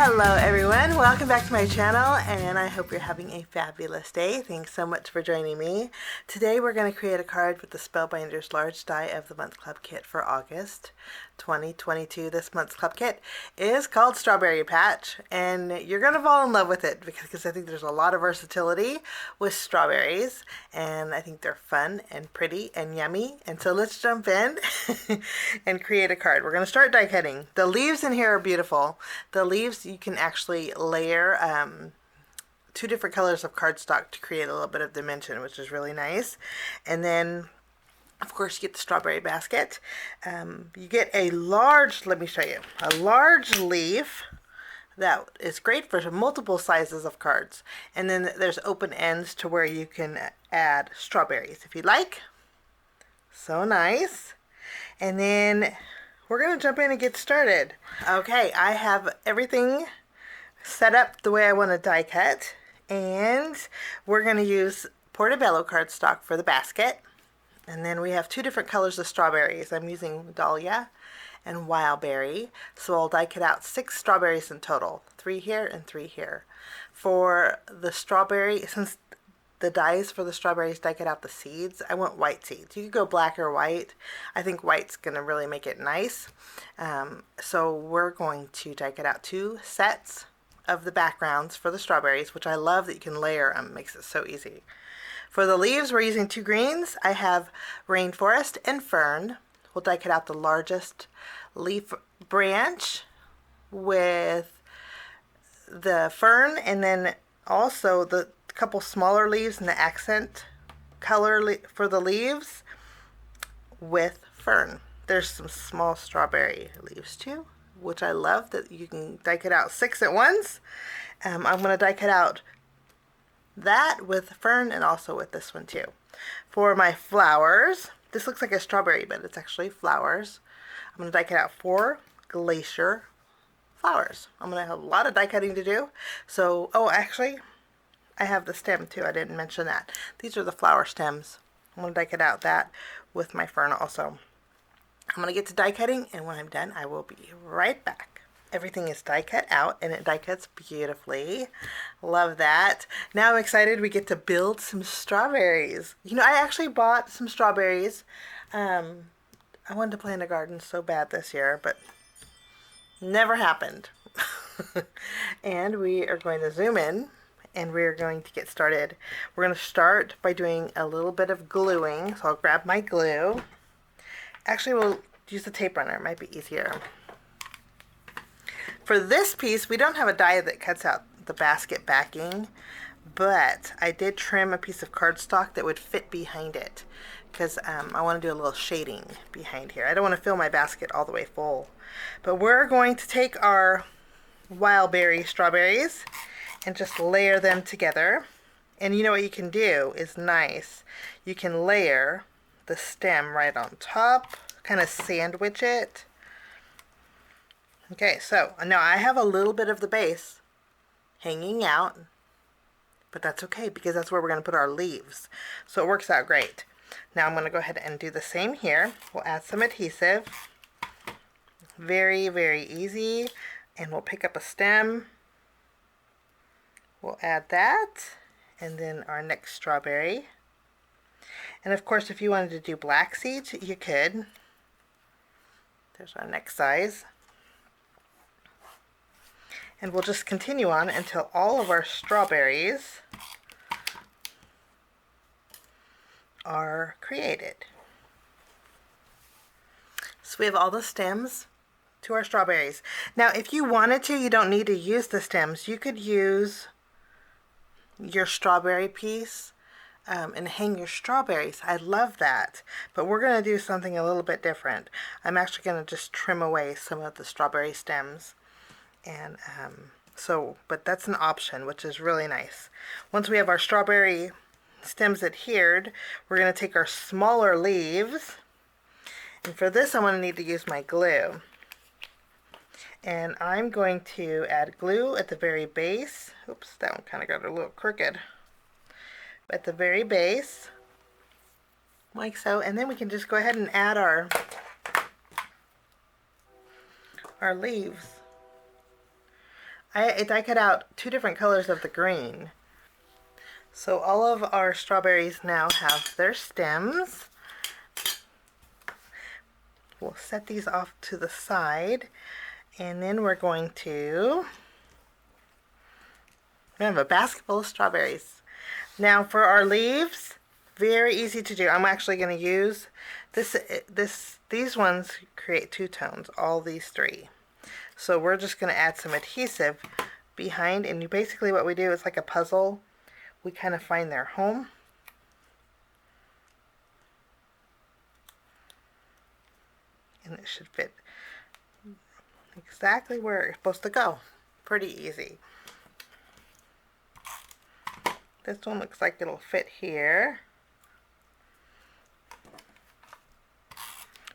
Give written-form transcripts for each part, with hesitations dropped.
Hello everyone, welcome back to my channel and I hope you're having a fabulous day. Thanks so much for joining me. Today we're going to create a card with the Spellbinders Large Die of the Month Club Kit for August 2022. This month's club kit is called Strawberry Patch and you're going to fall in love with it because I think there's a lot of versatility with strawberries and I think they're fun and pretty and yummy. And so let's jump in and create a card. We're going to start die cutting. The leaves in here are beautiful. The leaves you can actually layer two different colors of cardstock to create a little bit of dimension, which is really nice. And then of course you get the strawberry basket. You get a large, let me show you, a large leaf that is great for multiple sizes of cards. And then there's open ends to where you can add strawberries if you like. So nice. And then we're going to jump in and get started. Okay, I have everything set up the way I want to die cut. And we're going to use Portobello cardstock for the basket. And then we have two different colors of strawberries. I'm using Dahlia and Wildberry. So I'll die cut out 6 strawberries in total. 3 here and 3 here. For the strawberry, since the dies for the strawberries die cut out the seeds, I want white seeds. You could go black or white. I think white's going to really make it nice. So we're going to die cut out 2 sets of the backgrounds for the strawberries, which I love that you can layer them. Makes it so easy. For the leaves, we're using 2 greens. I have Rainforest and Fern. We'll die cut out the largest leaf branch with the fern, and then also the couple smaller leaves and the accent color for the leaves with fern. There's some small strawberry leaves too, which I love that you can die cut out 6 at once. I'm going to die cut out that with fern and also with this one too. For my flowers, this looks like a strawberry, but it's actually flowers. I'm going to die cut out 4 glacier flowers. I'm going to have a lot of die cutting to do. So, oh, actually, I have the stem too. I didn't mention that. These are the flower stems. I'm going to die cut out that with my fern also. I'm going to get to die cutting, and when I'm done, I will be right back. Everything is die cut out, and it die cuts beautifully. Love that. Now I'm excited we get to build some strawberries. You know, I actually bought some strawberries. I wanted to plant a garden so bad this year, but never happened. And we are going to zoom in, and we're going to get started. We're going to start by doing a little bit of gluing. So I'll grab my glue. Actually, we'll use the tape runner. It might be easier. For this piece, we don't have a die that cuts out the basket backing, but I did trim a piece of cardstock that would fit behind it because I want to do a little shading behind here. I don't want to fill my basket all the way full. But we're going to take our Wildberry strawberries and just layer them together. And you know what you can do is nice. You can layer the stem right on top, kind of sandwich it. Okay, so now I have a little bit of the base hanging out, but that's okay because that's where we're going to put our leaves. So it works out great. Now I'm going to go ahead and do the same here. We'll add some adhesive. Very, very easy. And we'll pick up a stem. We'll add that. And then our next strawberry. And of course, if you wanted to do black seeds, you could. There's our next size. And we'll just continue on until all of our strawberries are created. So we have all the stems to our strawberries. Now, if you wanted to, you don't need to use the stems. You could use your strawberry piece and hang your strawberries. I love that. But we're going to do something a little bit different. I'm actually going to just trim away some of the strawberry stems. And but that's an option, which is really nice. Once we have our strawberry stems adhered, we're going to take our smaller leaves. And for this, I'm going to need to use my glue. And I'm going to add glue at the very base. Oops, that one kind of got a little crooked. At the very base, like so. And then we can just go ahead and add our leaves. I die cut out 2 different colors of the green. So all of our strawberries now have their stems. We'll set these off to the side, and then we're going to have a basket full of strawberries. Now for our leaves, very easy to do. I'm actually going to use these ones create 2 tones, all these 3. So we're just going to add some adhesive behind, and basically what we do is like a puzzle. We kind of find their home. And it should fit exactly where it's supposed to go. Pretty easy. This one looks like it'll fit here.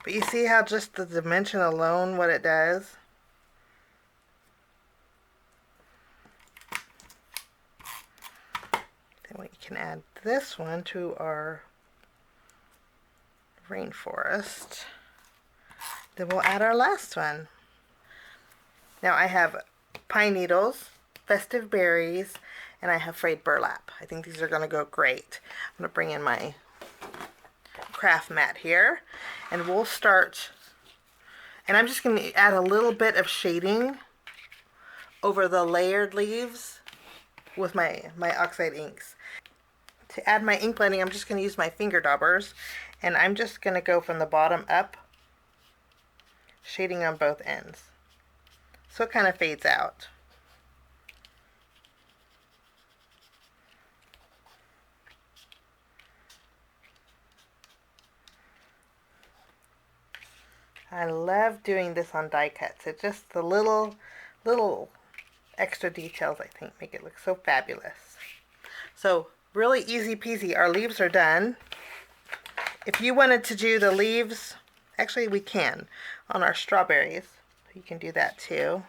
But you see how just the dimension alone, what it does? Then we can add this one to our rainforest. Then we'll add our last one. Now I have pine needles, festive berries, and I have frayed burlap. I think these are going to go great. I'm going to bring in my craft mat here, and we'll start, and I'm just going to add a little bit of shading over the layered leaves with my oxide inks. To add my ink blending, I'm just going to use my finger daubers, and I'm just going to go from the bottom up, shading on both ends. So it kind of fades out. I love doing this on die cuts. It's just the little extra details, I think, make it look so fabulous. So really easy peasy. Our leaves are done. If you wanted to do the leaves, actually we can on our strawberries. You can do that too.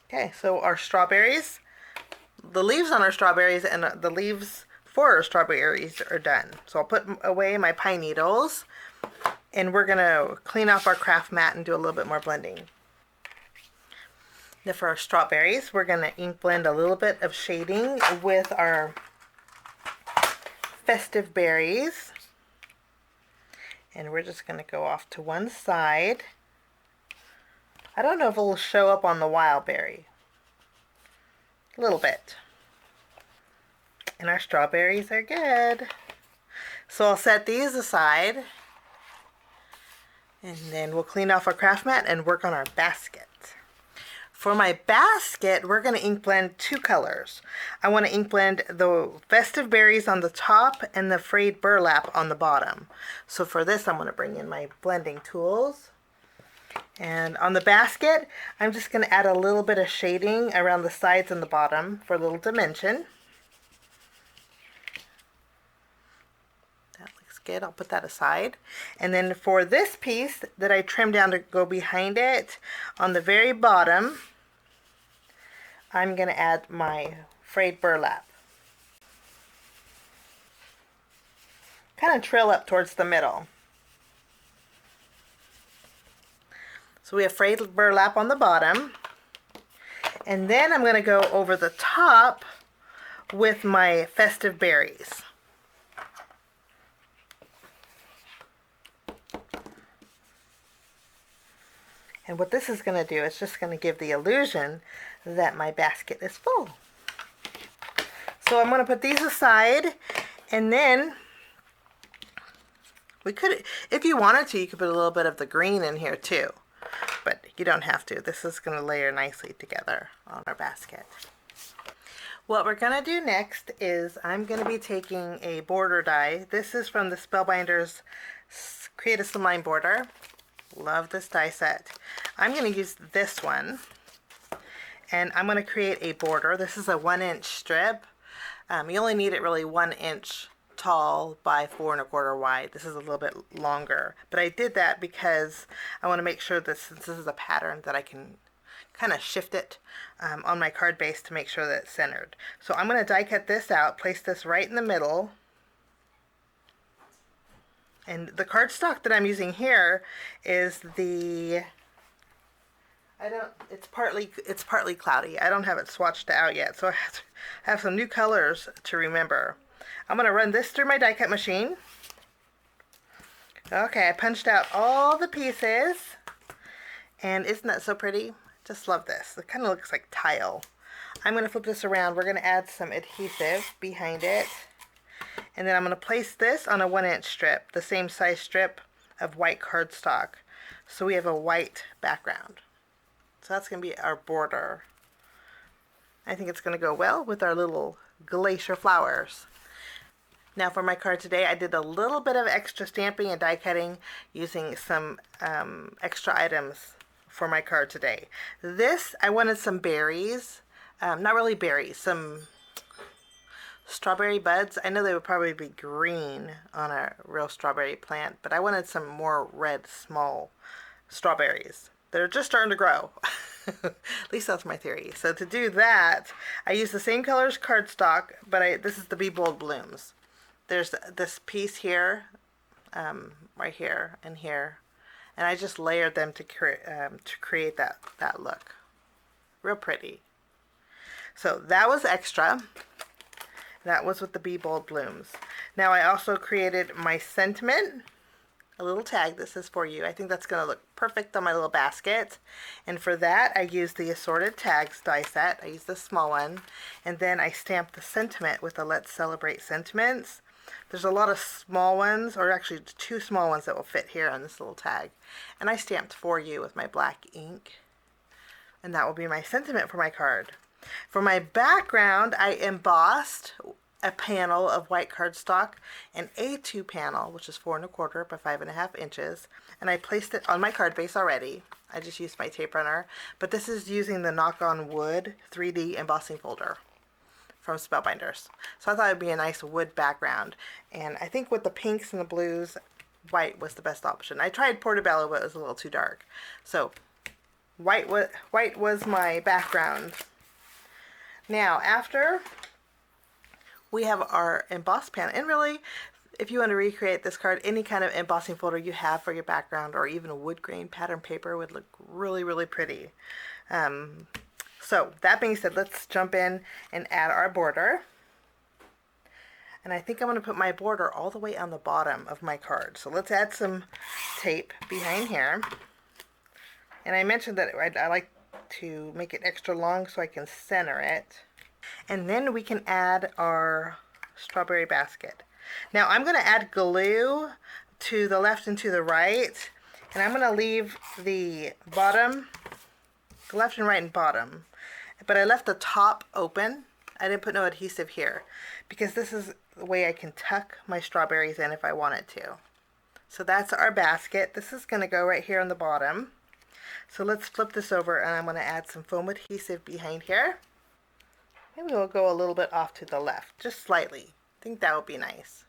Okay, so our strawberries, the leaves on our strawberries and the leaves for our strawberries are done. So I'll put away my pine needles, and we're going to clean off our craft mat and do a little bit more blending. Now for our strawberries, we're going to ink blend a little bit of shading with our festive berries. And we're just going to go off to one side. I don't know if it will show up on the wild berry. A little bit. And our strawberries are good. So I'll set these aside. And then we'll clean off our craft mat and work on our basket. For my basket, we're going to ink blend 2 colors. I want to ink blend the festive berries on the top and the frayed burlap on the bottom. So for this, I'm going to bring in my blending tools. And on the basket, I'm just going to add a little bit of shading around the sides and the bottom for a little dimension. That looks good. I'll put that aside. And then for this piece that I trimmed down to go behind it, on the very bottom, I'm going to add my frayed burlap. Kind of trail up towards the middle. So we have frayed burlap on the bottom. And then I'm going to go over the top with my festive berries. And what this is going to do is just going to give the illusion that my basket is full. So I'm going to put these aside, and then we could, if you wanted to, you could put a little bit of the green in here too. But you don't have to. This is going to layer nicely together on our basket. What we're going to do next is I'm going to be taking a border die. This is from the Spellbinders Create a Slimline Border. Love this die set. I'm going to use this one, and I'm going to create a border. This is a 1-inch strip. You only need it really 1 inch tall by 4 1/4 wide. This is a little bit longer, but I did that because I want to make sure that since this is a pattern that I can kind of shift it on my card base to make sure that it's centered. So I'm going to die cut this out, place this right in the middle. And the cardstock that I'm using here is the it's partly cloudy. I don't have it swatched out yet, so I have some new colors to remember. I'm going to run this through my die cut machine. Okay, I punched out all the pieces. And isn't that so pretty? Just love this. It kind of looks like tile. I'm going to flip this around. We're going to add some adhesive behind it. And then I'm going to place this on a 1-inch strip, the same size strip of white cardstock. So we have a white background. So that's going to be our border. I think it's going to go well with our little glacier flowers. Now for my card today, I did a little bit of extra stamping and die cutting using some extra items for my card today. This, I wanted some berries. Not really berries, some strawberry buds. I know they would probably be green on a real strawberry plant, but I wanted some more red, small strawberries that are just starting to grow. At least that's my theory. So to do that, I use the same colors cardstock, but this is the Be Bold Blooms. There's this piece here, right here, and here, and I just layered them to create that look. Real pretty. So that was extra. That was with the Be Bold Blooms. Now I also created my sentiment, a little tag that says for you. I think that's going to look perfect on my little basket. And for that I used the Assorted Tags die set. I used the small one. And then I stamped the sentiment with the Let's Celebrate sentiments. There's a lot of small ones, or actually 2 small ones that will fit here on this little tag. And I stamped for you with my black ink. And that will be my sentiment for my card. For my background, I embossed a panel of white cardstock, an A2 panel, which is 4 1/4 by 5.5 inches, and I placed it on my card base already. I just used my tape runner, but this is using the Knock on Wood 3D embossing folder from Spellbinders. So I thought it would be a nice wood background, and I think with the pinks and the blues, white was the best option. I tried Portobello, but it was a little too dark. So white was my background. Now, after we have our emboss panel, and really, if you want to recreate this card, any kind of embossing folder you have for your background, or even a wood grain pattern paper, would look really, really pretty. So, that being said, let's jump in and add our border. And I think I'm going to put my border all the way on the bottom of my card. So let's add some tape behind here. And I mentioned that I like to make it extra long so I can center it. And then we can add our strawberry basket. Now I'm going to add glue to the left and to the right, and I'm going to leave the bottom, the left and right and bottom, but I left the top open. I didn't put no adhesive here because this is the way I can tuck my strawberries in if I wanted to. So that's our basket. This is going to go right here on the bottom. So let's flip this over, and I'm going to add some foam adhesive behind here. Maybe we'll go a little bit off to the left, just slightly. I think that would be nice.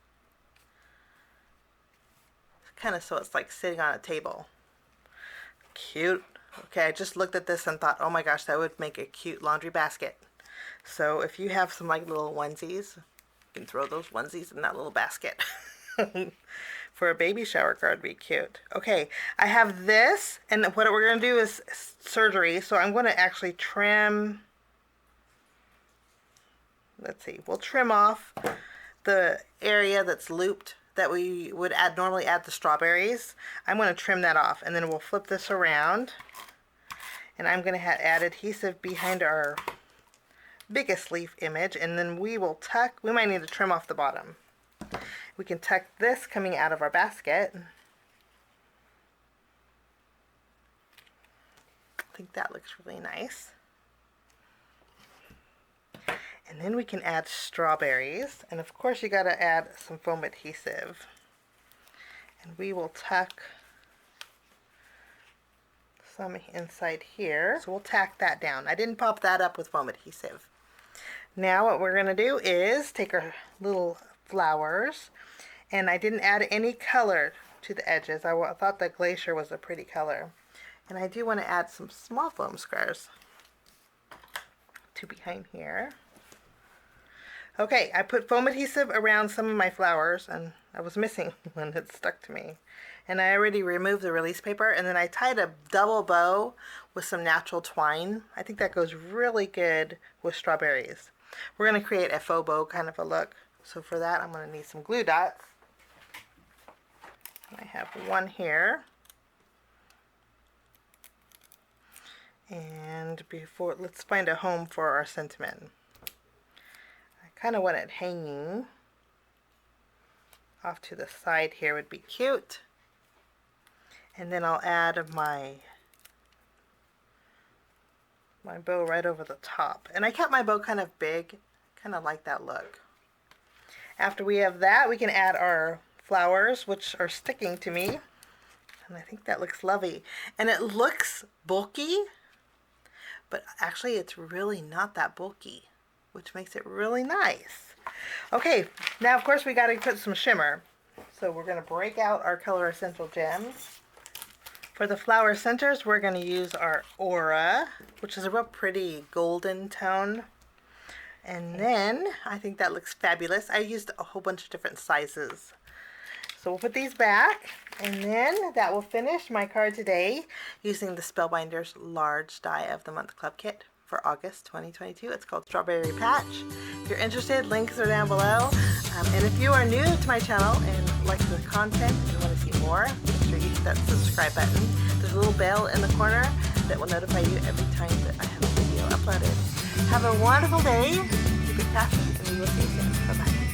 Kind of so it's like sitting on a table. Cute. Okay, I just looked at this and thought, oh my gosh, that would make a cute laundry basket. So if you have some like little onesies, you can throw those onesies in that little basket. For a baby shower card, would be cute. Okay, I have this, and what we're going to do is surgery. So I'm going to actually trim. Let's see. We'll trim off the area that's looped that we would normally add the strawberries. I'm going to trim that off, and then we'll flip this around, and I'm going to add adhesive behind our biggest leaf image, and then we will tuck. We might need to trim off the bottom. We can tuck this coming out of our basket. I think that looks really nice. And then we can add strawberries, and of course you got to add some foam adhesive. And we will tuck some inside here. So we'll tack that down. I didn't pop that up with foam adhesive. Now what we're going to do is take our little flowers, and I didn't add any color to the edges. I thought the glacier was a pretty color. And I do want to add some small foam squares to behind here. Okay, I put foam adhesive around some of my flowers, and I was missing one that stuck to me. And I already removed the release paper, and then I tied a double bow with some natural twine. I think that goes really good with strawberries. We're going to create a faux bow kind of a look. So for that, I'm going to need some glue dots. I have one here. And let's find a home for our sentiment. I kind of want it hanging off to the side here would be cute. And then I'll add my bow right over the top. And I kept my bow kind of big, kind of like that look. After we have that, we can add our flowers, which are sticking to me. And I think that looks lovely. And it looks bulky, but actually it's really not that bulky, which makes it really nice. Okay, now of course we got to put some shimmer. So we're going to break out our Color Essential gems. For the flower centers, we're going to use our Aura, which is a real pretty golden tone. And then, I think that looks fabulous. I used a whole bunch of different sizes. So we'll put these back, and then that will finish my card today using the Spellbinders Large Die of the Month Club Kit for August 2022. It's called Strawberry Patch. If you're interested, links are down below. And if you are new to my channel and like the content and you want to see more, make sure you hit that subscribe button. There's a little bell in the corner that will notify you every time that I have a video uploaded. Have a wonderful day. Keep it crafty, and we will see you soon. Bye-bye.